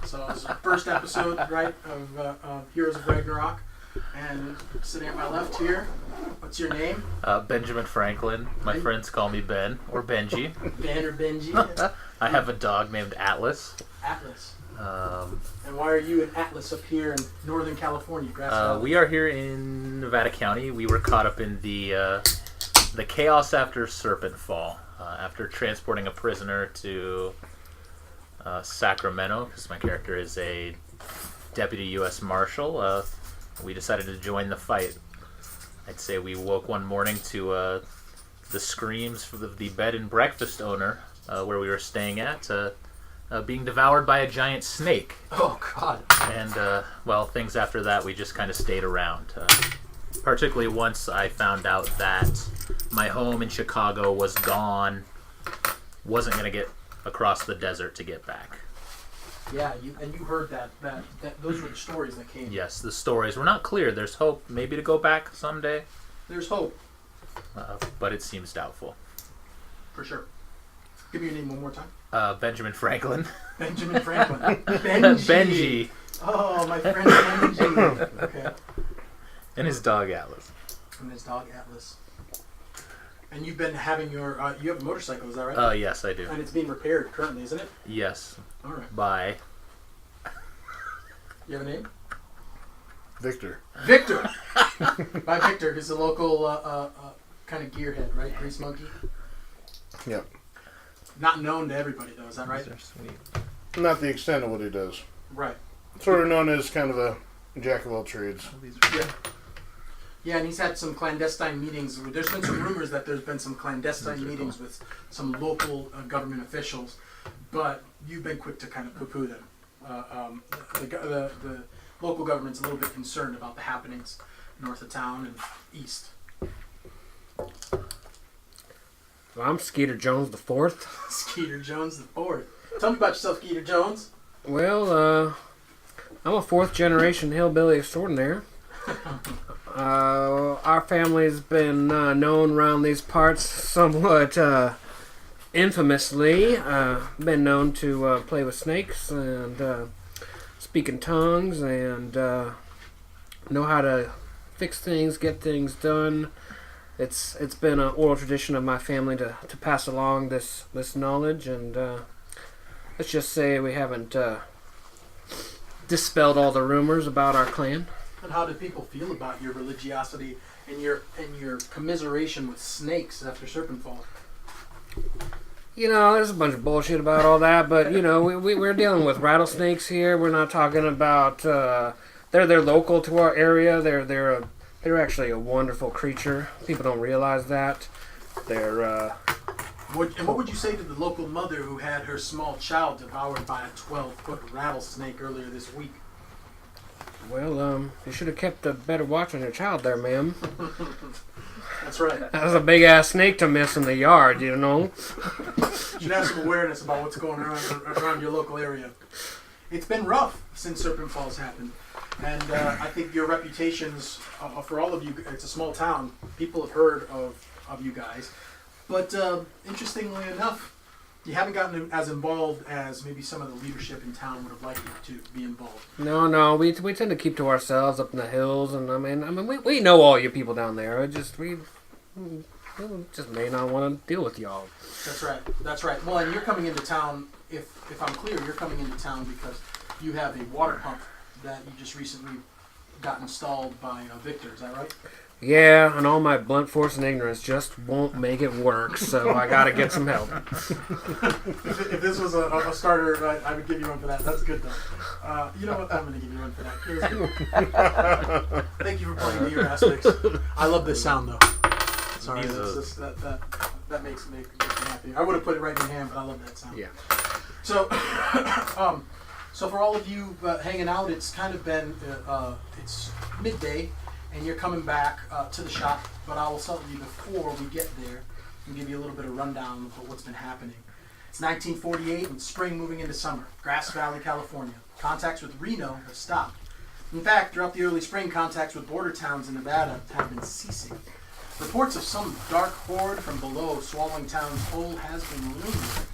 So it's the first episode, right, of Heroes of Ragnarok. And sitting at my left here, what's your name? Benjamin Franklin. My friends call me Ben, or Benji. Ben or Benji. I have a dog named Atlas. Atlas. And why are you and Atlas up here in Northern California, Grass Valley? We are here in Nevada County. We were caught up in the chaos after Serpent Fall. After transporting a prisoner to Sacramento, because my character is a deputy U.S. Marshal, we decided to join the fight. I'd say we woke one morning to the screams from the bed and breakfast owner where we were staying at being devoured by a giant snake. Oh, God. And, well, things after that, we just kind of stayed around. Particularly once I found out that my home in Chicago was gone, wasn't going to get across the desert to get back. Yeah, you heard that those were the stories that came. Yes, the stories were not clear. There's hope maybe to go back someday. There's hope. But it seems doubtful. For sure. Give me your name one more time. Benjamin Franklin. Benjamin Franklin. Benji. Benji. Oh, my friend Benji. Okay. And his dog Atlas. And his dog Atlas. And you've been having your, you have a motorcycle, is that right? Yes, I do. And it's being repaired currently, isn't it? Yes. All right. By. You have a name? Victor. Victor! By Victor, who's a local kind of gearhead, right? Grease monkey? Yep. Not known to everybody, though, is that right? These are sweet. Not the extent of what he does. Right. Sort of known as kind of a jack of all trades. Yeah. Yeah, and he's had some clandestine meetings. There's been some rumors that there's been some clandestine meetings with some local government officials, but you've been quick to kind of poo-poo them. The local government's a little bit concerned about the happenings north of town and east. Well, I'm Skeeter Jones the Fourth. Skeeter Jones the Fourth. Tell me about yourself, Skeeter Jones. Well, I'm a fourth generation hillbilly extraordinaire. Our family's been known around these parts somewhat infamously. Been known to play with snakes and speak in tongues and know how to fix things, get things done. It's been an oral tradition of my family to pass along this knowledge, and let's just say we haven't dispelled all the rumors about our clan. And how do people feel about your religiosity and your commiseration with snakes after Serpent Fall? You know, there's a bunch of bullshit about all that, but you know, we're dealing with rattlesnakes here. We're not talking about they're local to our area. They're actually a wonderful creature. People don't realize that. They're What would you say to the local mother who had her small child devoured by a 12-foot rattlesnake earlier this week? well, you should have kept a better watch on your child there, ma'am. That's right. That was a big ass snake to miss in the yard, you know. You should have some awareness about what's going on around your local area. It's been rough since Serpent Falls happened. And I think your reputations, for all of you, it's a small town. People have heard of you guys. But interestingly enough, you haven't gotten as involved as maybe some of the leadership in town would have liked you to be involved. No, we tend to keep to ourselves up in the hills, and I mean, we know all you people down there. We just may not want to deal with y'all. That's right. Well, and you're coming into town, if I'm clear, you're coming into town because you have a water pump that you just recently got installed by Victor. Is that right? Yeah, and all my blunt force and ignorance just won't make it work, so I gotta get some help. If this was a starter, I would give you one for that. That's good, though. You know what? I'm going to give you one for that. Thank you for pointing to your aspects. I love this sound, though. Sorry, that makes me happy. I would have put it right in your hand, but I love that sound. Yeah. So, so for all of you hanging out, it's kind of been, it's midday, and you're coming back to the shop, but I will tell you before we get there and give you a little bit of rundown of what's been happening. It's 1948 and spring moving into summer, Grass Valley, California. Contacts with Reno have stopped. In fact, throughout the early spring, contacts with border towns in Nevada have been ceasing. Reports of some dark horde from below swallowing town's whole has been rumored.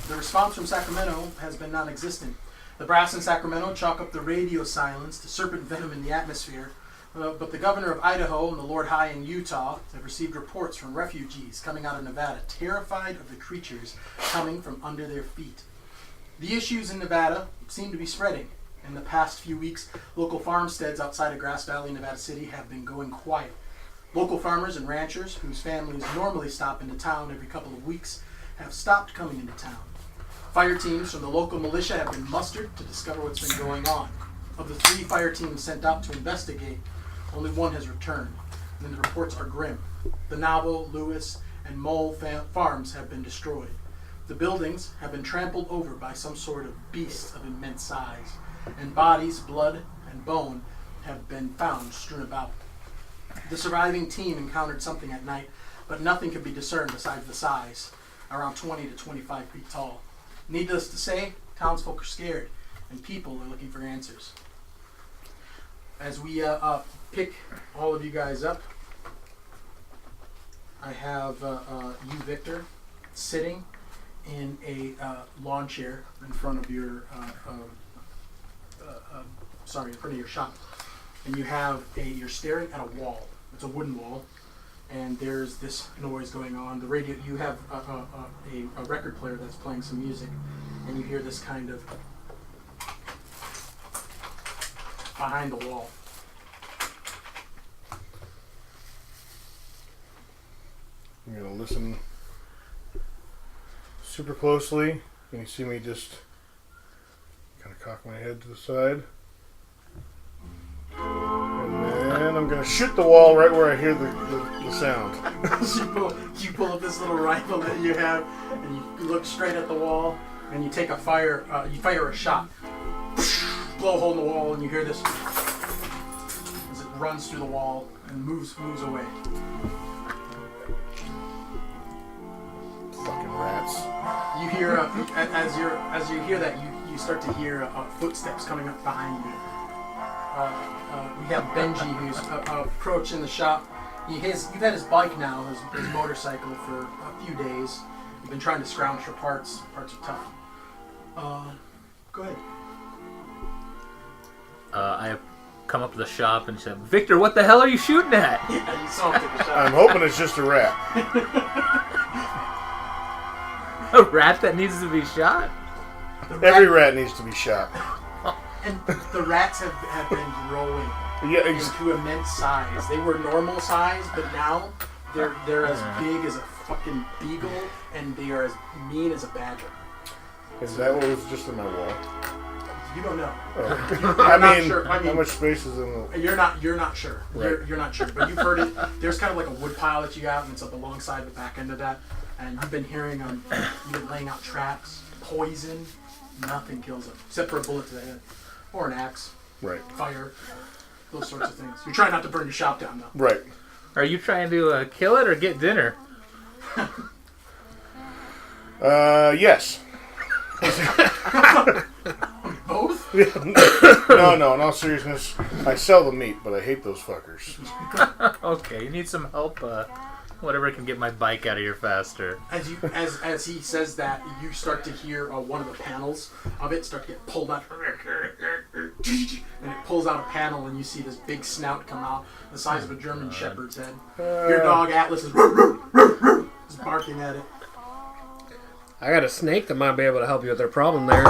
The response from Sacramento has been non-existent. The brass in Sacramento chalk up the radio silence to serpent venom in the atmosphere. But the governor of Idaho and the Lord High in Utah have received reports from refugees coming out of Nevada, terrified of the creatures coming from under their feet. The issues in Nevada seem to be spreading. In the past few weeks, local farmsteads outside of Grass Valley, Nevada City, have been going quiet. Local farmers and ranchers, whose families normally stop into town every couple of weeks, have stopped coming into town. Fire teams from the local militia have been mustered to discover what's been going on. Of the 3 fire teams sent out to investigate, only 1 has returned, and the reports are grim. The Navo, Lewis, and Mole farms have been destroyed. The buildings have been trampled over by some sort of beast of immense size, and bodies, blood, and bone have been found strewn about. The surviving team encountered something at night, but nothing could be discerned besides the size, around 20 to 25 feet tall. Needless to say, townsfolk are scared, and people are looking for answers. As we pick all of you guys up, I have you, Victor, sitting in a lawn chair in front of your in front of your shop, and you're staring at a wall. It's a wooden wall, and there's this noise going on. The radio, you have a record player that's playing some music, and you hear this kind of behind the wall. I'm going to listen super closely. And you see me just kind of cock my head to the side. And then I'm going to shoot the wall right where I hear the sound. So you pull up this little rifle that you have, and you look straight at the wall, and you take you fire a shot. Blow a hole in the wall, and you hear this as it runs through the wall and moves away. Fucking rats. You hear as you hear that, you start to hear footsteps coming up behind you. We have Benji, who's approaching the shop. You've had his bike now, his motorcycle, for a few days. You've been trying to scrounge for parts. Parts are tough. Go ahead. I come up to the shop and said, "Victor, what the hell are you shooting at?" Yeah, you saw him take a shot. I'm hoping it's just a rat. A rat that needs to be shot? Every rat needs to be shot. And the rats have been growing Yeah, into immense size. They were normal size, but now they're as big as a fucking beagle, and they are as mean as a badger. Is that what was just in my wall? You don't know. Oh. Not sure. How much space is in the... You're not sure. Right. You're not sure, but you've heard it. There's kind of like a wood pile that you have, and it's up alongside the back end of that. And you've been hearing you've been laying out traps, poison. Nothing kills them except for a bullet to the head, or an axe, Right. fire, those sorts of things. You're trying not to burn your shop down, though. Right. Are you trying to kill it or get dinner? Yes. Both? No, in all seriousness, I sell the meat, but I hate those fuckers. Okay, you need some help? Whatever can get my bike out of here faster. As he says that, you start to hear one of the panels of it start to get pulled out, and it pulls out a panel, and you see this big snout come out, the size of a German Shepherd's head. Your dog Atlas is barking at it. I got a snake that might be able to help you with their problem there.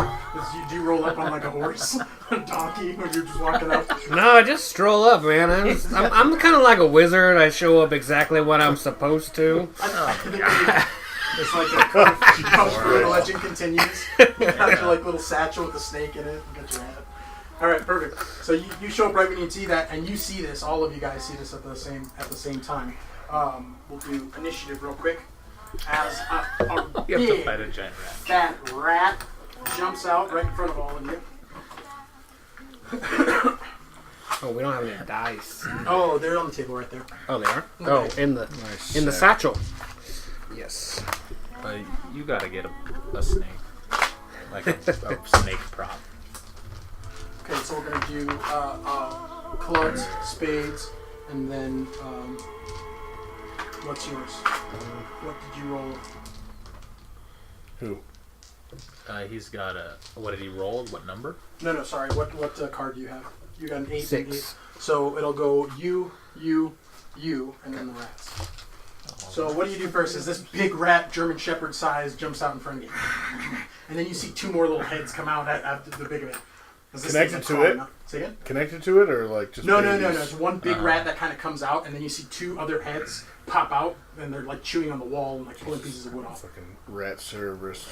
Do you roll up on like a horse, a donkey, when you're just walking up? No, I just stroll up, man. I'm kind of like a wizard. I show up exactly when I'm supposed to. It's like the legend continues. You got your like little satchel with the snake in it. You got your hat. All right, perfect. So you show up right when you see that, and you see this. All of you guys see this at the same time. We'll do initiative real quick. As a You have to big fight a giant rat. fat rat jumps out right in front of all of you. Oh, we don't have any dice. Oh, they're on the table right there. Oh, they are. Okay. Oh, in the satchel. Yes. You gotta get a snake. Like a snake prop. Okay, so we're gonna do clubs, spades, and then what's yours? What did you roll? Who? He's got a. What did he roll? What number? No, sorry. What card do you have? You got an 8 6. and 8. So it'll go you, and then the rats. So what do you do first? Is this big rat, German Shepherd size, jumps out in front of you, and then you see 2 more little heads come out after the big of it. Connected to it? Say again? Connected to it, or like just No. babies? It's one big rat that kind of comes out, and then you see 2 other heads pop out, and they're like chewing on the wall and like pulling pieces of wood off. Fucking rat Cerberus.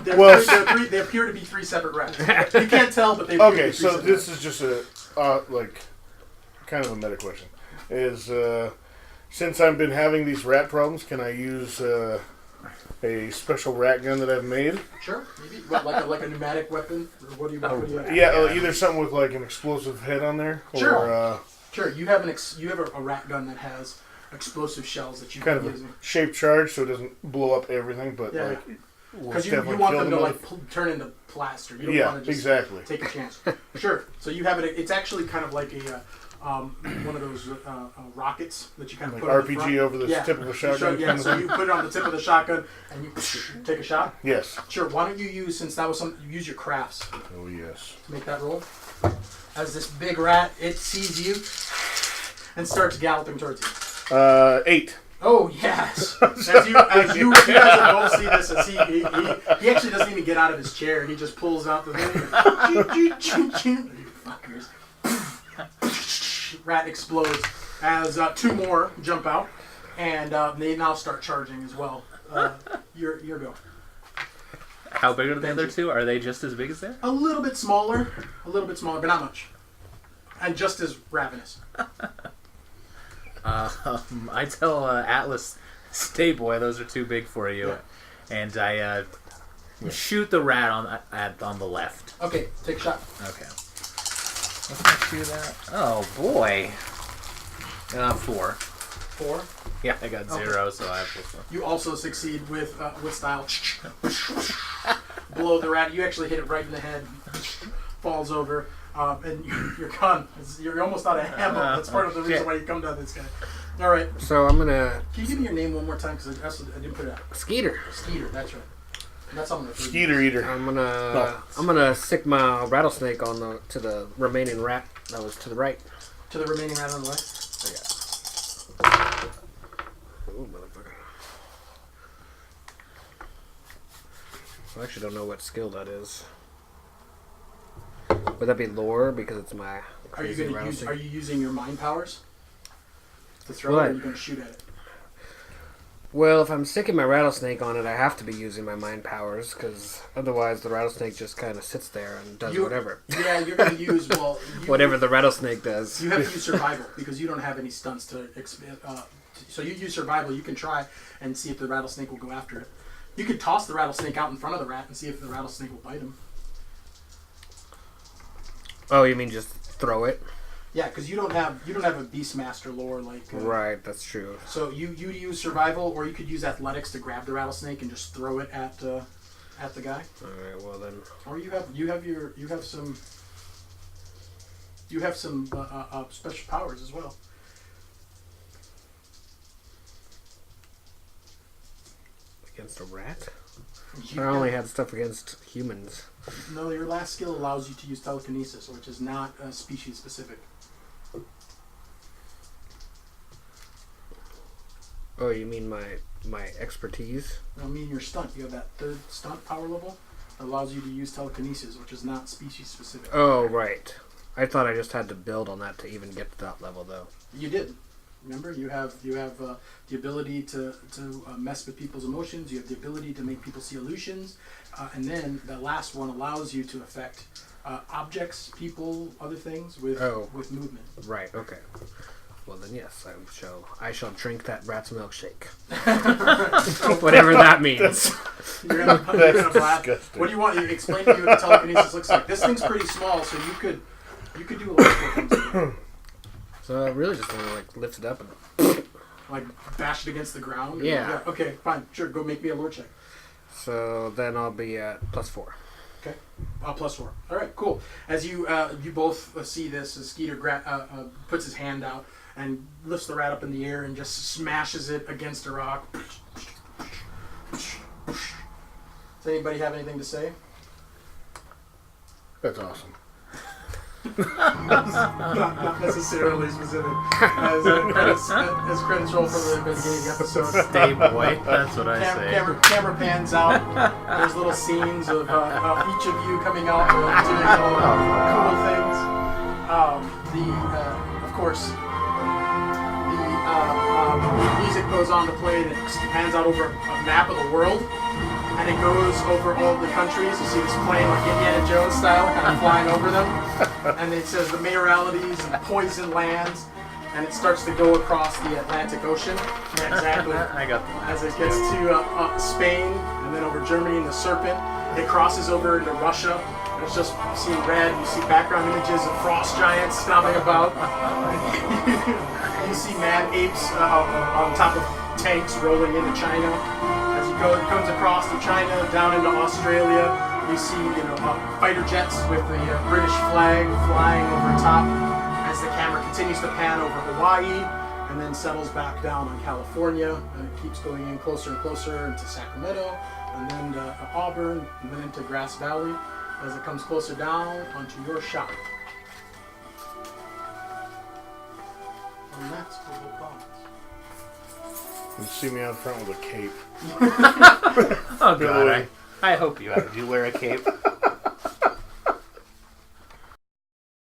They appear to be 3 separate rats. You can't tell, but they appear to Okay, be 3 so separate this rats. is just like kind of a meta question. Is since I've been having these rat problems, can I use a special rat gun that I've made? Sure, maybe. What, like a pneumatic weapon? Or what do you have? Yeah, either something with like an explosive head on there, Sure. or Sure, you have a rat gun that has explosive shells that you kind can of use. a shaped charge, so it doesn't blow up everything, but Yeah. like will Because you definitely want kill them to the like turn into plaster. You don't Yeah, want to just exactly. take a chance. Sure. So you have it. It's actually kind of like a one of those rockets that you kind of Like put on the RPG front. over the tip of a shotgun. Yeah. So you put it on the tip of the shotgun and you take a shot. Yes. Sure. Why don't you use, since that was something, you use your crafts Oh yes. to make that roll? As this big rat, it sees you and starts galloping towards you. 8. Oh yes! As you guys both see this, as he actually doesn't even get out of his chair. He just pulls out the thing. You fuckers! Rat explodes as 2 more jump out, and they now start charging as well. Your go. How big are the other 2? Are they just as big as that? A little bit smaller, but not much, and just as ravenous. I tell Atlas, stay boy, those are too big for you, and I shoot the rat on the left. Okay, take a shot. Okay. Let's not shoot that. Oh boy. 4. 4. Yeah, I got 0, so I have 4. You also succeed with style. Blow the rat. You actually hit it right in the head. Falls over. And your gun. You're almost out of ammo. That's part of the reason why you come down this guy. All right. So I'm gonna Can you give me your name one more time? Because I didn't put it out. Skeeter. Skeeter. That's right. And that's on the Skeeter eater. I'm gonna stick my rattlesnake to the remaining rat that was to the right. To the remaining rat on the left. Ooh, motherfucker. I actually don't know what skill that is. Would that be lore because it's my Are you crazy going to use? rattlesnake? Are you using your mind powers to throw it? Or What? are you going to shoot at it? Well, if I'm sticking my rattlesnake on it, I have to be using my mind powers because otherwise the rattlesnake just kind of sits there and does whatever. Yeah, you're going to use Whatever the rattlesnake does. You have to use survival because you don't have any stunts to expand. So you use survival. You can try and see if the rattlesnake will go after it. You could toss the rattlesnake out in front of the rat and see if the rattlesnake will bite him. Oh, you mean just throw it? Yeah, because you don't have a Beastmaster lore like. Right, that's true. So you use survival, or you could use athletics to grab the rattlesnake and just throw it at the guy. All right, well then. Or you have some special powers as well. Against a rat? You I only had stuff against humans. No, your last skill allows you to use telekinesis, which is not species specific. Oh, you mean my expertise? I mean your stunt. You have that 3rd stunt power level that allows you to use telekinesis, which is not species specific. Oh, right. I thought I just had to build on that to even get to that level, though. You did. Remember, you have the ability to mess with people's emotions. You have the ability to make people see illusions, and then the last one allows you to affect objects, people, other things with movement. Right. Okay. Well then, yes, I shall drink that rat's milkshake. Whatever that means. You're gonna blast. What do you want? You explain to me what the telekinesis looks like. This thing's pretty small, so you could do a lot of things with it. So I really just want to like lift it up and like bash it against the ground. Yeah. Okay, fine. Sure. Go make me a lore check. So then I'll be at +4. Okay. +4. All right. Cool. As you both see this, as Skeeter puts his hand out and lifts the rat up in the air and just smashes it against a rock. Does anybody have anything to say? That's awesome. Not necessarily specific. As credits roll for the beginning episode. Stay boy. That's what I say. Camera pans out. There's little scenes of each of you coming out doing cool things. Of course, the music goes on to play that pans out over a map of the world. And it goes over all the countries. You see this plane like Indiana Jones style, kind of flying over them. And it says the mayoralities and poison lands. And it starts to go across the Atlantic Ocean. Yeah, exactly. I got that. As it gets to Spain, and then over Germany and the Serpent, it crosses over into Russia. And it's just seeing red. You see background images of frost giants stomping about. You see mad apes on top of tanks rolling into China. It comes across to China, down into Australia. You see, fighter jets with the British flag flying over top as the camera continues to pan over Hawaii and then settles back down on California. And it keeps going in closer and closer into Sacramento and then to Auburn and then into Grass Valley as it comes closer down onto your shop. And that's what we'll call it. You see me out front with a cape. Oh god, I hope you wear a cape.